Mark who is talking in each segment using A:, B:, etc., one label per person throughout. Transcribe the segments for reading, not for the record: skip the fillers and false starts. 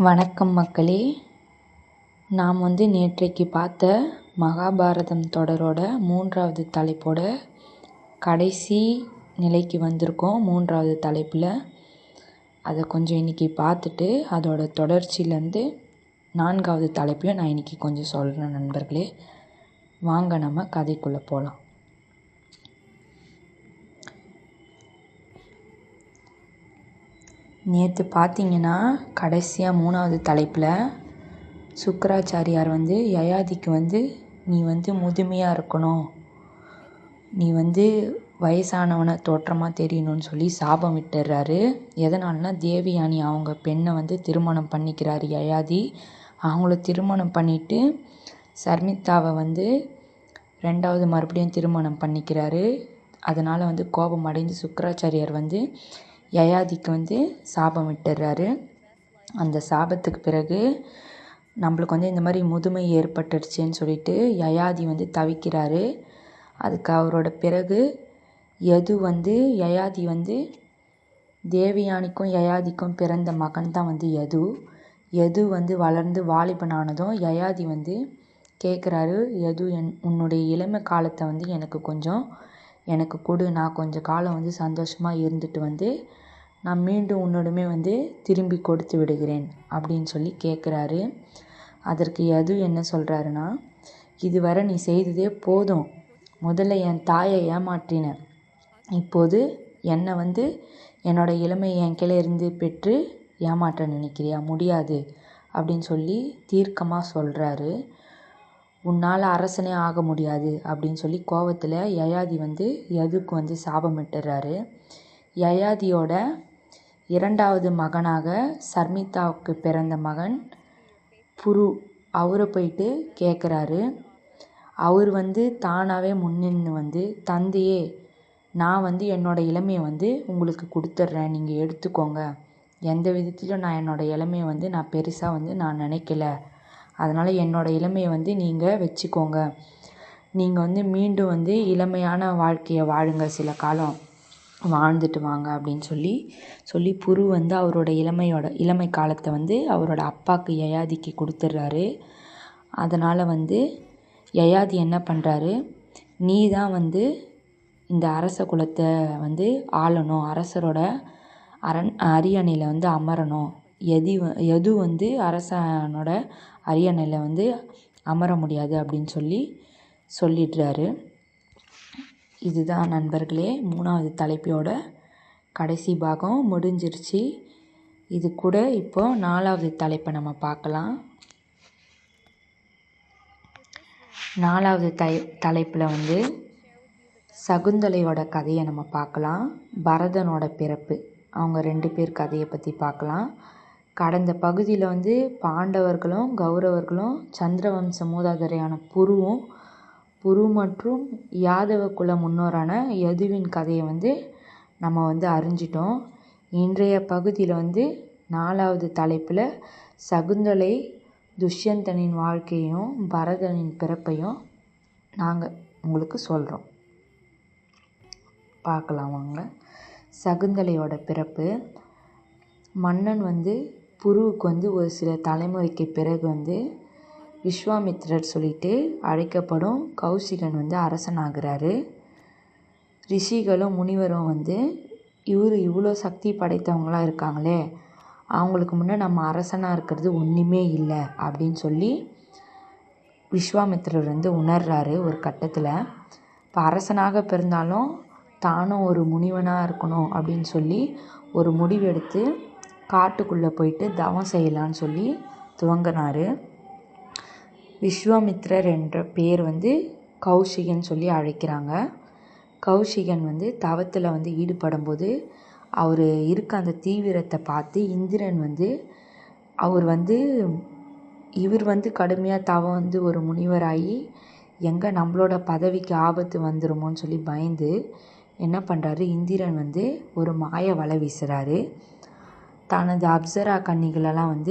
A: வணக்கம் மக்களே. நாம் நேற்றைக்கு பார்த்த மகாபாரதம் தொடரோட 3வது தலைப்போட கடைசி நிலைக்கு வந்திருக்கோம். 3வது தலைப்பில் அதை கொஞ்சம் இன்றைக்கி பார்த்துட்டு அதோட தொடர்ச்சியிலேருந்து 4வது தலைப்பையும் நான் இன்றைக்கி கொஞ்சம் சொல்கிறேன் நண்பர்களே. வாங்க நம்ம கதைக்குள்ளே போகலாம். நேற்று பார்த்தீங்கன்னா கடைசியாக 3வது தலைப்பில் சுக்கராச்சாரியார் யயாதிக்கு நீ முதுமையாக இருக்கணும், நீ வயசானவனை தோற்றமாக தெரியணும்னு சொல்லி சாபம் விட்டுறாரு. எதனால்னா தேவயானி அவங்க பெண்ணை திருமணம் பண்ணிக்கிறாரு யயாதி. அவங்கள திருமணம் பண்ணிவிட்டு சர்மித்தாவை 2வது மறுபடியும் திருமணம் பண்ணிக்கிறாரு. அதனால் கோபம் அடைந்து சுக்கராச்சாரியார் யயாதிக்கு சாபம் விட்டுறாரு. அந்த சாபத்துக்கு பிறகு நம்மளுக்கு இந்த மாதிரி முதுமை ஏற்பட்டுடுச்சுன்னு சொல்லிட்டு யயாதி தவிக்கிறாரு. அதுக்கு அவரோட பிறகு யது யயாதி தேவயானிக்கும் யயாதிக்கும் பிறந்த மகன் தான் யது. யது வளர்ந்து வாலிபனானதும் யயாதி கேட்குறாரு, யது உன்னுடைய இளமை காலத்தை எனக்கு கொடு, நான் கொஞ்சம் காலம் சந்தோஷமாக இருந்துட்டு நான் மீண்டும் உன்னிடமே திரும்பி கொடுத்து விடுகிறேன் அப்படின்னு சொல்லி கேட்குறாரு. அதற்கு யது என்ன சொல்கிறாருன்னா, இதுவரை நீ செய்ததே போதும், முதல்ல என் தாயை ஏமாற்றின, இப்போது என்னை என்னோட இளமை என் கீழே இருந்து பெற்று ஏமாற்ற நினைக்கிறியா? முடியாது அப்படின்னு சொல்லி தீர்க்கமாக சொல்கிறாரு. உன்னால் அரசனே ஆக முடியாது அப்படின்னு சொல்லி கோவத்தில் யயாதி யதுக்கு சாபமிட்டுறாரு. யயாதியோட 2வது மகனாக சர்மித்தாவுக்கு பிறந்த மகன் புரு, அவரை போயிட்டு கேட்குறாரு. அவர் தானாகவே முன்னின்று தந்தையே, நான் என்னோடய இளமையை உங்களுக்கு கொடுத்துட்றேன், நீங்கள் எடுத்துக்கோங்க, எந்த விதத்திலும் நான் என்னோடய இளமையை நான் பெருசாக நான் நினைக்கல, அதனால் என்னோடய இளமையை நீங்கள் வச்சுக்கோங்க, நீங்கள் மீண்டும் இளமையான வாழ்க்கையை வாழுங்க, சில காலம் வாழ்ந்துட்டு வாங்க அப்படின்னு சொல்லி புரு அவரோட இளமை காலத்தை அவரோட அப்பாவுக்கு யயாதிக்கு கொடுத்துட்றாரு. அதனால் யயாதி என்ன பண்ணுறாரு, நீ தான் இந்த அரச குலத்தை ஆளணும், அரசரோட அரியணையில் அமரணும், யது அரசனோட அரியணையில் அமர முடியாது அப்படின்னு சொல்லிடுறாரு. இதுதான் நண்பர்களே 3வது தலைப்போட கடைசி பாகம் முடிஞ்சிருச்சு. இது கூட இப்போ 4வது தலைப்பை நம்ம பார்க்கலாம். 4வது தலைப்பில் சகுந்தலையோட கதையை நம்ம பார்க்கலாம். பரதனோட பிறப்பு, அவங்க 2 பேர் கதையை பற்றி பார்க்கலாம். கடந்த பகுதியில் பாண்டவர்களும் கௌரவர்களும் சந்திரவம்ச மூதாதையரான புரு மற்றும் யாதவ குல முன்னோரான யதுவின் கதையை நம்ம அறிஞ்சிட்டோம். இன்றைய பகுதியில் 4வது தலைப்பில் சகுந்தலை துஷ்யந்தனின் வாழ்க்கையும் பரதனின் பிறப்பையும் நாங்கள் உங்களுக்கு சொல்கிறோம். பார்க்கலாம் வாங்க. சகுந்தலையோட பிறப்பு. மன்னன் புருவுக்கு ஒரு சில தலைமுறைக்கு பிறகு விஸ்வாமித்திரர் சொல்லிட்டு அழைக்கப்படும் கௌசிகன் அரசனாகிறாரு. ரிஷிகளும் முனிவரும் இவர் இவ்வளோ சக்தி படைத்தவங்களாக இருக்காங்களே, அவங்களுக்கு முன்னே நம்ம அரசனாக இருக்கிறது ஒன்றுமே இல்லை அப்படின்னு சொல்லி விஸ்வாமித்திரர் உணர்றாரு ஒரு கட்டத்தில். இப்போ அரசனாக பிறந்தாலும் தானும் ஒரு முனிவனாக இருக்கணும் அப்படின்னு சொல்லி ஒரு முடிவெடுத்து காட்டுக்குள்ளே போயிட்டு தவம் செய்யலான்னு சொல்லி துவங்கினார். விஸ்வாமித்திரர் என்ற பேர் கௌஷிகன் சொல்லி அழைக்கிறாங்க. கௌஷிகன் தவத்தில் ஈடுபடும் போது அவர் இருக்க அந்த தீவிரத்தை பார்த்து இந்திரன் அவர் இவர் கடுமையாக தவம் ஒரு முனிவராகி எங்கே நம்மளோட பதவிக்கு ஆபத்து வந்துருமோன்னு சொல்லி பயந்து என்ன பண்ணுறாரு, இந்திரன் ஒரு மாய வலை வீசுகிறாரு. தனது அப்சரா கன்னிகளெல்லாம்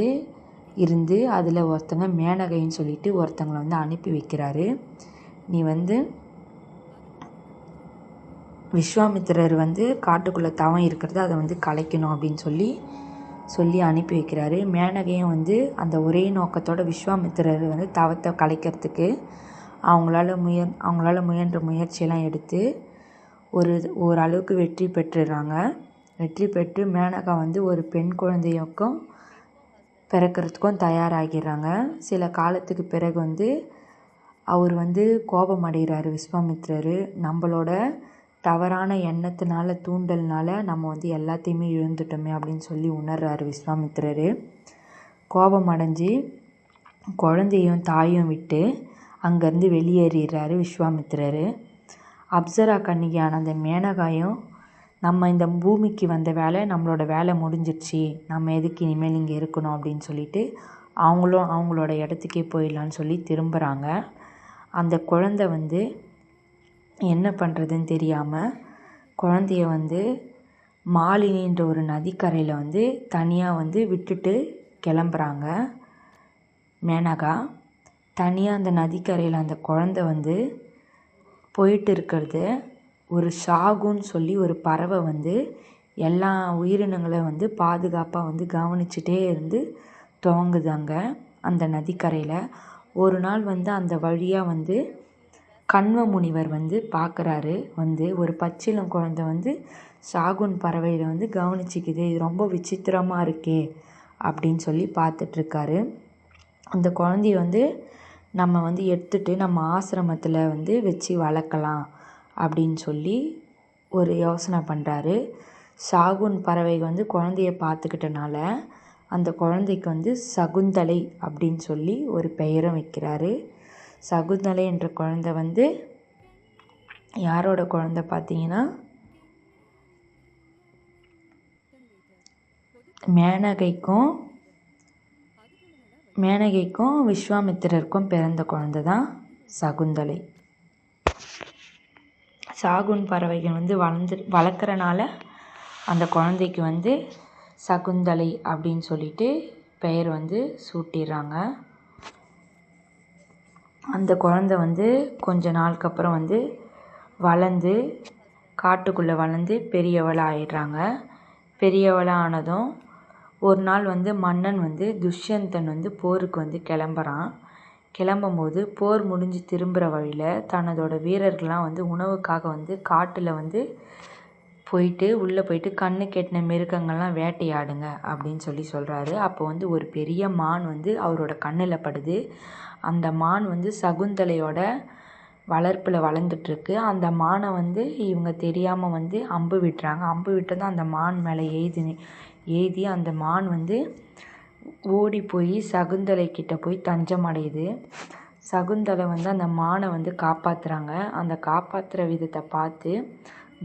A: இருந்து அதில் ஒருத்தங்க மேனகைன்னு சொல்லிட்டு ஒருத்தங்களை அனுப்பி வைக்கிறாரு. நீ விஸ்வாமித்திரர் காட்டுக்குள்ளே தவம் இருக்கிறது அதை கலைக்கணும் அப்படின்னு சொல்லி அனுப்பி வைக்கிறாரு. மேனகையும் வந்து அந்த ஒரே நோக்கத்தோட விஸ்வாமித்திரர் வந்து தவத்தை கலைக்கிறதுக்கு அவங்களால முயன்ற முயற்சியெல்லாம் எடுத்து ஓரளவுக்கு வெற்றி பெற்றுடுறாங்க. வெற்றி பெற்று மேனகா வந்து ஒரு பெண் குழந்தைக்கும் பிறக்கிறதுக்கும் தயாராகிறாங்க. சில காலத்துக்கு பிறகு வந்து அவர் வந்து கோபம் அடைகிறாரு விஸ்வாமித்திரர். நம்மளோட தவறான எண்ணத்தினால தூண்டல்னால நம்ம வந்து எல்லாத்தையுமே இழந்துட்டோமே அப்படின்னு சொல்லி உணர்றாரு விஸ்வாமித்திரர். கோபம் அடைஞ்சு குழந்தையும் தாயும் விட்டு அங்கேருந்து வெளியேறிடுறாரு விஸ்வாமித்திரர். அப்சரா கன்னிகையான அந்த மேனகாயும் நம்ம இந்த பூமிக்கு வந்த வேலை நம்மளோட வேலை முடிஞ்சிடுச்சு, நம்ம எதுக்கு இனிமேல் இங்கே இருக்கணும் அப்படின்னு சொல்லிட்டு அவங்களும் அவங்களோட இடத்துக்கே போயிடலான்னு சொல்லி திரும்புகிறாங்க. அந்த குழந்தை வந்து என்ன பண்ணுறதுன்னு தெரியாமல் குழந்தைய வந்து மாலினின்ற ஒரு நதிக்கரையில் வந்து தனியாக வந்து விட்டுட்டு கிளம்புறாங்க மேனகா. தனியாக அந்த நதிக்கரையில் அந்த குழந்தை வந்து போயிட்டு இருக்கிறது ஒரு ஷாகுன்னு சொல்லி ஒரு பறவை வந்து எல்லா உயிரினங்களையும் வந்து பாதுகாப்பாக வந்து கவனிச்சுட்டே இருந்து துவங்குதாங்க அந்த நதிக்கரையில். ஒரு நாள் வந்து அந்த வழியாக வந்து கண்வ முனிவர் வந்து பார்க்குறாரு. வந்து ஒரு பச்சிளம் குழந்தை வந்து ஷாகுன் பறவையில் வந்து கவனிச்சிக்குது, இது ரொம்ப விசித்திரமாக இருக்கே அப்படின்னு சொல்லி பார்த்துட்ருக்காரு. அந்த குழந்தைய வந்து நம்ம வந்து எடுத்துகிட்டு நம்ம ஆசிரமத்தில் வந்து வச்சு வளர்க்கலாம் அப்படின்னு சொல்லி ஒரு யோசனை பண்ணுறாரு. ஷாகுன் பறவை வந்து குழந்தைய பார்த்துக்கிட்டனால அந்த குழந்தைக்கு வந்து சகுந்தலை அப்படின்னு சொல்லி ஒரு பெயரும் வைக்கிறாரு. சகுந்தலை என்ற குழந்தை வந்து யாரோட குழந்தை பார்த்தீங்கன்னா மேனகைக்கும் விஸ்வாமித்திரருக்கும் பிறந்த குழந்தை தான் சகுந்தலை. ஷாகுன் பறவைகள் வந்து வளர்க்குறனால அந்த குழந்தைக்கு வந்து சகுந்தலை அப்படின்னு சொல்லிட்டு பெயர் வந்து சூட்டிடுறாங்க. அந்த குழந்தை வந்து கொஞ்ச நாளுக்கு அப்புறம் வந்து வளர்ந்து காட்டுக்குள்ளே வளர்ந்து பெரியவளாக ஆயிடுறாங்க. பெரியவளாக ஆனதும் ஒரு நாள் வந்து மன்னன் வந்து துஷ்யந்தன் வந்து போருக்கு வந்து கிளம்பும்போது போர் முடிஞ்சு திரும்புகிற வழியில் தன்னதோட வீரர்கள்லாம் வந்து உணவுக்காக வந்து காட்டில் வந்து உள்ளே போயிட்டு கண்ணு கெட்டின மிருகங்கள்லாம் வேட்டையாடுங்க அப்படின்னு சொல்கிறாரு. அப்போ வந்து ஒரு பெரிய மான் வந்து அவரோட கண்ணில் படுது. அந்த மான் வந்து சகுந்தலையோட வளர்ப்பில் வளர்ந்துட்டுருக்கு. அந்த மானை வந்து இவங்க தெரியாமல் வந்து அம்பு விட்டுறாங்க. அம்பு விட்டதும் அந்த மான் மேலே ஏதி அந்த மான் வந்து ஓடி போய் சகுந்தலை கிட்ட போய் தஞ்சம் அடையுது. சகுந்தலை வந்து அந்த மானை வந்து காப்பாற்றுறாங்க. அந்த காப்பாற்றுற விதத்தை பார்த்து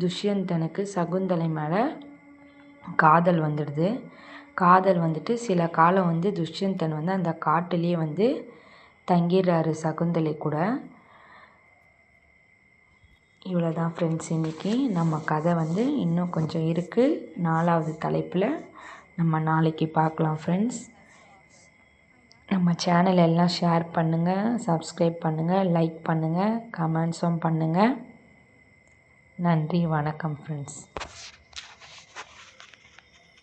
A: துஷ்யந்தனுக்கு சகுந்தலை மேலே காதல் வந்துடுது. காதல் வந்துட்டு சில காலம் வந்து துஷ்யந்தன் வந்து அந்த காட்டிலேயே வந்து தங்கிடுறாரு சகுந்தலை கூட. இவ்வளோதான் ஃப்ரெண்ட்ஸ், இன்றைக்கி நம்ம கதை வந்து இன்னும் கொஞ்சம் இருக்குது. 4வது தலைப்பில் நம்ம நாளைக்கு பார்க்கலாம் ஃப்ரெண்ட்ஸ். நம்ம சேனல் எல்லாம் ஷேர் பண்ணுங்கள், சப்ஸ்கிரைப் பண்ணுங்கள், லைக் பண்ணுங்கள், கமெண்ட்ஸும் பண்ணுங்கள். நன்றி, வணக்கம் ஃப்ரெண்ட்ஸ்.